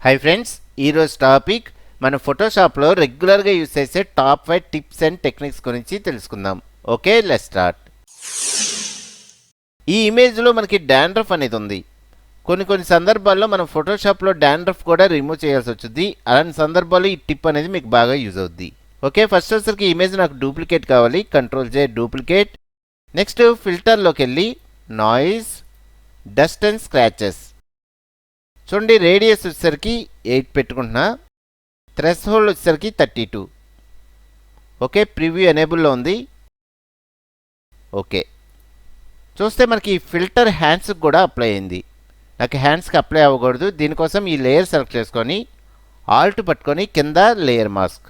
Hi friends, ఈరోజు topic మన ఫోటోషాప్లో రెగ్యులర్గా యూస్ చేసే టాప్ 5 టిప్స్ అండ్ టెక్నిక్స్ గురించి తెలుసుకుందాం. Okay, let's start. ఈ ఇమేజ్లో మనకి డాండ్రఫ్ అనేది ఉంది. కొన్ని సందర్భాల్లో మనం ఫోటోషాప్లో డాండ్రఫ్ కూడా రిమూవ్ చేయాల్సి వచ్చింది. అలాంటి సందర్భాల్లో ఈ టిప్ అనేది మీకు బాగా యూజ్ అవుద్ది. ఓకే, ఫస్ట్ వచ్చేసరికి ఇమేజ్ నాకు డూప్లికేట్ కావాలి. Ctrl+J duplicate. నెక్స్ట్ ఫిల్టర్లోకి వెళ్ళి నాయిస్, డస్ట్ అండ్ స్క్రాచెస్. చూడండి, రేడియస్ వచ్చేసరికి 8 పెట్టుకుంటున్నా. థ్రెషోల్డ్ వచ్చేసరికి 32. ఓకే, ప్రివ్యూ ఎనేబుల్లో ఉంది. ఓకే, చూస్తే మనకి ఫిల్టర్ హ్యాండ్స్కి కూడా అప్లై అయింది. నాకు హ్యాండ్స్కి అప్లై అవ్వకూడదు. దీనికోసం ఈ లేయర్ సెలెక్ట్ చేసుకొని ఆల్ట్ పట్టుకొని కింద layer mask.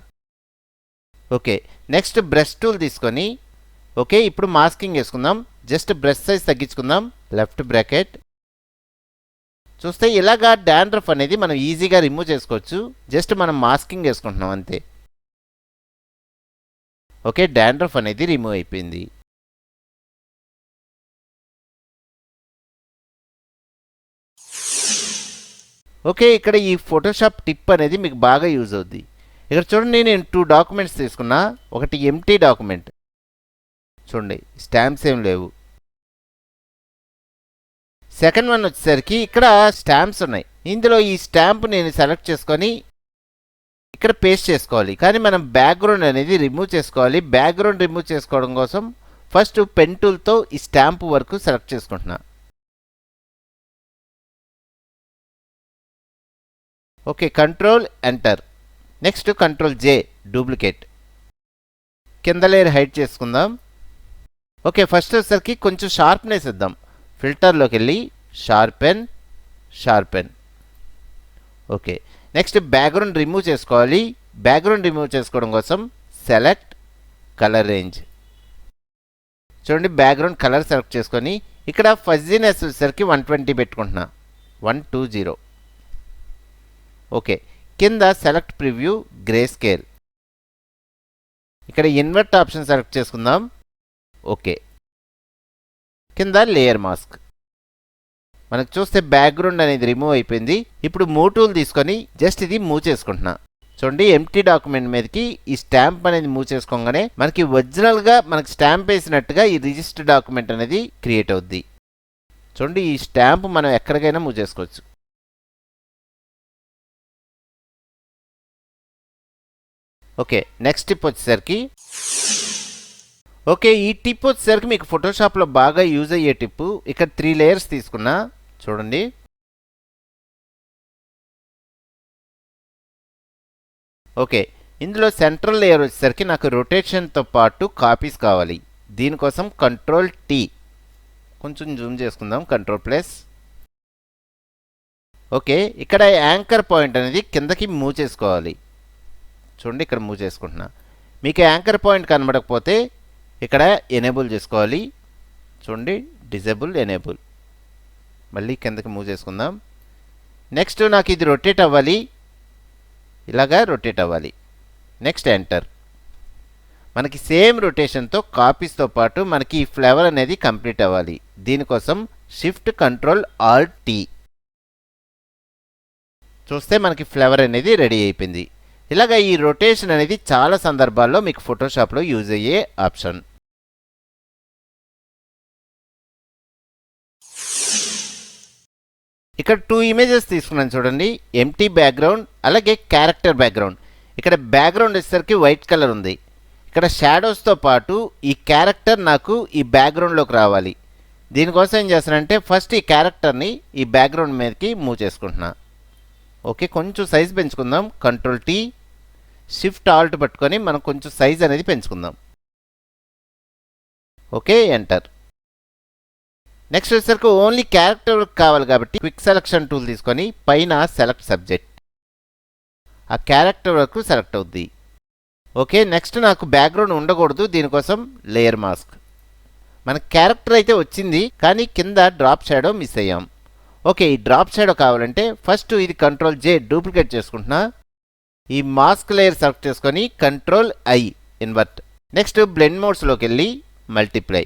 Okay, next brush tool తీసుకొని ఓకే ఇప్పుడు మాస్కింగ్ వేసుకుందాం. జస్ట్ బ్రష్ సైజ్ తగ్గించుకుందాం. Left bracket. చూస్తే ఇలాగా డాండ్రఫ్ అనేది మనం ఈజీగా రిమూవ్ చేసుకోవచ్చు. జస్ట్ మనం మాస్కింగ్ వేసుకుంటున్నాం అంతే. ఓకే, డాండ్రఫ్ అనేది రిమూవ్ అయిపోయింది. ఓకే, ఇక్కడ ఈ ఫోటోషాప్ టిప్ అనేది మీకు బాగా యూజ్ అవుద్ది. ఇక్కడ చూడండి, నేను 2 డాక్యుమెంట్స్ తీసుకున్నా. ఒకటి ఎంప్టీ డాక్యుమెంట్, చూడండి స్టాంప్స్ ఏం లేవు. సెకండ్ వన్ వచ్చేసరికి ఇక్కడ స్టాంప్స్ ఉన్నాయి. ఇందులో ఈ స్టాంప్ నేను సెలెక్ట్ చేసుకొని ఇక్కడ పేస్ట్ చేసుకోవాలి. కానీ మనం బ్యాక్గ్రౌండ్ అనేది రిమూవ్ చేసుకోవాలి. బ్యాక్గ్రౌండ్ రిమూవ్ చేసుకోవడం కోసం ఫస్ట్ పెన్ టూల్తో ఈ స్టాంప్ వరకు సెలెక్ట్ చేసుకుంటున్నా. Okay, control enter. Next Ctrl+J duplicate. కింద లేయర్ హైడ్ చేసుకుందాం. ఓకే, ఫస్ట్ వచ్చేసరికి కొంచెం షార్ప్నెస్ ఇద్దాం. ఫిల్టర్లోకి వెళ్ళి sharpen. Okay, next background remove చేసుకోవాలి. బ్యాక్గ్రౌండ్ రిమూవ్ చేసుకోవడం కోసం సెలెక్ట్ కలర్ రేంజ్. చూడండి, బ్యాక్గ్రౌండ్ కలర్ సెలెక్ట్ చేసుకొని ఇక్కడ ఫజ్జీనెస్ వచ్చేసరికి 120 పెట్టుకుంటున్నా. 120. ఓకే, కింద సెలెక్ట్ ప్రివ్యూ గ్రే స్కేల్. ఇక్కడ ఇన్వర్ట్ ఆప్షన్ సెలెక్ట్ చేసుకుందాం. ఓకే, కింద లేయర్ మాస్క్. మనకు చూస్తే బ్యాక్గ్రౌండ్ అనేది రిమూవ్ అయిపోయింది. ఇప్పుడు మూవ్ టూల్ తీసుకొని జస్ట్ ఇది మూవ్ చేసుకుంటున్నా. చూడండి, ఎంప్టీ డాక్యుమెంట్ మీదకి ఈ స్టాంప్ అనేది మూవ్ చేసుకోగానే మనకి ఒరిజినల్గా మనకి స్టాంప్ వేసినట్టుగా ఈ రిజిస్టర్ డాక్యుమెంట్ అనేది క్రియేట్ అవుద్ది. చూడండి, ఈ స్టాంప్ మనం ఎక్కడికైనా మూవ్ చేసుకోవచ్చు. ఓకే, నెక్స్ట్ టిప్ వచ్చేసరికి ఓకే, ఈ టిప్ వచ్చేసరికి మీకు ఫోటోషాప్లో బాగా యూజ్ అయ్యే టిప్పు. ఇక్కడ 3 లేయర్స్ తీసుకున్నా. చూడండి, ఓకే, ఇందులో సెంట్రల్ లేయర్ వచ్చేసరికి నాకు రొటేషన్తో పాటు కాపీస్ కావాలి. దీనికోసం Ctrl+T. కొంచెం జూమ్ చేసుకుందాం. Ctrl+. ఓకే, ఇక్కడ యాంకర్ పాయింట్ అనేది కిందకి మూవ్ చేసుకోవాలి. చూడండి, ఇక్కడ మూవ్ చేసుకుంటున్నా. మీకు యాంకర్ పాయింట్ కనబడకపోతే ఇక్కడ ఎనేబుల్ చేసుకోవాలి. చూడండి, డిజేబుల్ ఎనేబుల్. మళ్ళీ కిందకి మూవ్ చేసుకుందాం. నెక్స్ట్ నాకు ఇది రొటేట్ అవ్వాలి. ఇలాగా రొటేట్ అవ్వాలి. Next enter. మనకి సేమ్ రొటేషన్తో కాపీస్తో పాటు మనకి ఈ ఫ్లేవర్ అనేది కంప్లీట్ అవ్వాలి. దీనికోసం షిఫ్ట్ Ctrl+Alt+T. చూస్తే మనకి ఫ్లేవర్ అనేది రెడీ అయిపోయింది. ఇలాగ ఈ రొటేషన్ అనేది చాలా సందర్భాల్లో మీకు ఫోటోషాప్లో యూజ్ అయ్యే ఆప్షన్. ఇక్కడ 2 ఇమేజెస్ తీసుకున్నాను. చూడండి, ఎంప్టీ బ్యాక్గ్రౌండ్ అలాగే క్యారెక్టర్ బ్యాక్గ్రౌండ్. ఇక్కడ బ్యాక్గ్రౌండ్ వచ్చేసరికి వైట్ కలర్ ఉంది. ఇక్కడ షాడోస్తో పాటు ఈ క్యారెక్టర్ నాకు ఈ బ్యాక్గ్రౌండ్లోకి రావాలి. దీనికోసం ఏం చేస్తానంటే ఫస్ట్ ఈ క్యారెక్టర్ని ఈ బ్యాక్గ్రౌండ్ మీదకి మూవ్ చేసుకుంటున్నా. ఓకే, కొంచెం సైజ్ పెంచుకుందాం. Ctrl+T, షిఫ్ట్ ఆల్ట్ పట్టుకొని మనం కొంచెం సైజ్ అనేది పెంచుకుందాం. Okay, enter. నెక్స్ట్ వచ్చేసరికి ఓన్లీ క్యారెక్టర్ కావాలి కాబట్టి క్విక్ సెలెక్షన్ టూల్ తీసుకొని పైన సెలెక్ట్ సబ్జెక్ట్. ఆ క్యారెక్టర్ వరకు సెలెక్ట్ అవుద్ది. ఓకే, నెక్స్ట్ నాకు బ్యాక్గ్రౌండ్ ఉండకూడదు. దీనికోసం లేయర్ మాస్క్. మన క్యారెక్టర్ అయితే వచ్చింది, కానీ కింద డ్రాప్ షాడో మిస్ అయ్యాం. ఓకే, ఈ డ్రాప్ షాడో కావాలంటే ఫస్ట్ ఇది Ctrl+J డూప్లికేట్ చేసుకుంటున్నా. ఈ మాస్క్ లేయర్ సెలెక్ట్ చేసుకొని Ctrl+I ఇన్వర్ట్. నెక్స్ట్ బ్లెండ్ మోడ్స్లోకి వెళ్ళి మల్టిప్లై.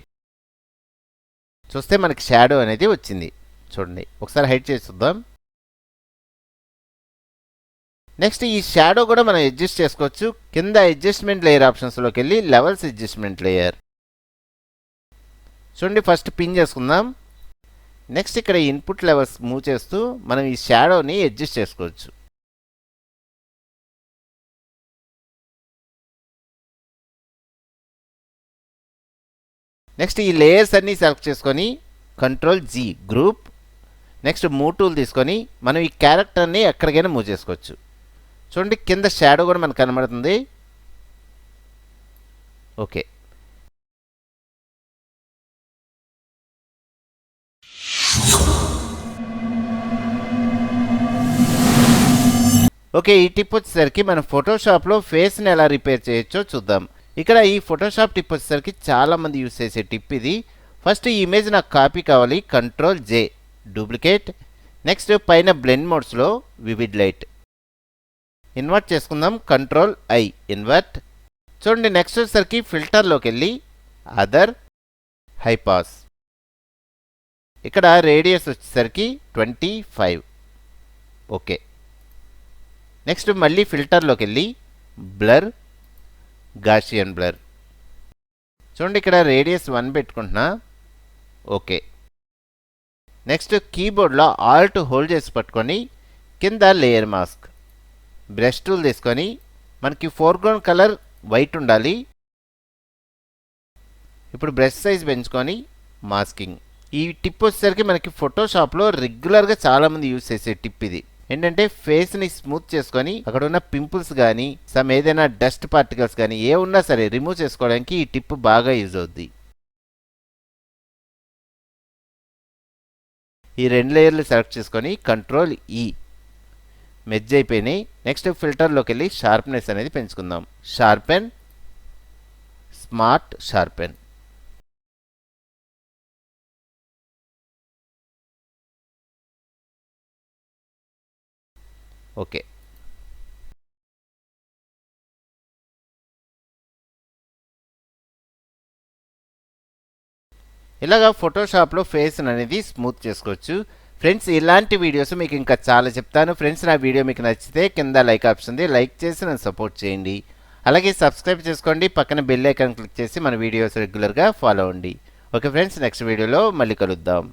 చూస్తే మనకి షాడో అనేది వచ్చింది. చూడండి, ఒకసారి హైడ్ చేసి చూద్దాం. నెక్స్ట్ ఈ షాడో కూడా మనం అడ్జస్ట్ చేసుకోవచ్చు. కింద అడ్జస్ట్మెంట్ లేయర్ ఆప్షన్స్లోకి వెళ్ళి లెవెల్స్ అడ్జస్ట్మెంట్ లేయర్ చూడండి, ఫస్ట్ పిన్ చేసుకుందాం. నెక్స్ట్ ఇక్కడ ఇన్పుట్ లెవెల్స్ మూవ్ చేస్తూ మనం ఈ షాడోని అడ్జస్ట్ చేసుకోవచ్చు. నెక్స్ట్ ఈ లేయర్స్ అన్నీ సెలెక్ట్ చేసుకొని Ctrl+G group. Next move tool తీసుకొని మనం ఈ క్యారెక్టర్ని ఎక్కడికైనా మూవ్ చేసుకోవచ్చు. చూడండి కింద షాడో కూడా మనకు కనబడుతుంది. ఓకే, ఓకే ఈ టిప్ వచ్చేసరికి మనం ఫోటోషాప్లో ఫేస్ని ఎలా రిపేర్ చేయొచ్చో చూద్దాం. ఇక్కడ ఈ ఫోటోషాప్ టిప్ వచ్చేసరికి చాలామంది యూస్ చేసే టిప్ ఇది. ఫస్ట్ ఈ ఇమేజ్ నాకు కాపీ కావాలి, Ctrl+J డూప్లికేట్. నెక్స్ట్ పైన బ్లెండ్ మోడ్స్లో వివిడ్ లైట్ ఇన్వర్ట్ చేసుకుందాం, Ctrl+I ఇన్వర్ట్. చూడండి నెక్స్ట్ వచ్చేసరికి ఫిల్టర్లోకి వెళ్ళి అదర్ హై పాస్. ఇక్కడ రేడియస్ వచ్చేసరికి 25. ఓకే, నెక్స్ట్ మళ్ళీ ఫిల్టర్లోకి వెళ్ళి బ్లర్ గాషియన్ బ్లర్. చూడండి ఇక్కడ రేడియస్ 1 పెట్టుకుంటున్నా. ఓకే, నెక్స్ట్ కీబోర్డ్లో ఆల్ట్ హోల్డ్ చేసి పట్టుకొని కింద లేయర్ మాస్క్ బ్రష్ టూల్ తీసుకొని మనకి ఫోర్గ్రౌండ్ కలర్ వైట్ ఉండాలి. ఇప్పుడు బ్రష్ సైజ్ పెంచుకొని మాస్కింగ్. ఈ టిప్ వచ్చేసరికి మనకి ఫోటోషాప్లో రెగ్యులర్గా చాలామంది యూజ్ చేసే టిప్ ఇది. ఏంటంటే ఫేస్ని స్మూత్ చేసుకొని అక్కడ ఉన్న పింపుల్స్ కానీ ఏదైనా డస్ట్ పార్టికల్స్ కానీ ఏ ఉన్నా సరే రిమూవ్ చేసుకోవడానికి ఈ టిప్ బాగా యూజ్ అవుద్ది. ఈ 2 లేయర్లు సెలెక్ట్ చేసుకొని Ctrl+E మెర్జ్ అయిపోయినాయి. నెక్స్ట్ ఫిల్టర్లోకి వెళ్ళి షార్ప్నెస్ అనేది పెంచుకుందాం, షార్పెన్ స్మార్ట్ షార్పెన్. ఓకే, ఇలాగా ఫోటోషాప్లో ఫేస్ అనేది స్మూత్ చేసుకోవచ్చు. ఫ్రెండ్స్ ఇలాంటి వీడియోస్ మీకు ఇంకా చాలా చెప్తాను. ఫ్రెండ్స్ నా వీడియో మీకు నచ్చితే కింద లైక్ ఆప్షన్ ఉంది, లైక్ చేసి నన్ను సపోర్ట్ చేయండి. అలాగే సబ్స్క్రైబ్ చేసుకోండి, పక్కన బెల్ ఐకాన్ క్లిక్ చేసి మన వీడియోస్ రెగ్యులర్గా ఫాలో అవ్వండి. ఓకే ఫ్రెండ్స్, నెక్స్ట్ వీడియోలో మళ్ళీ కలుద్దాం.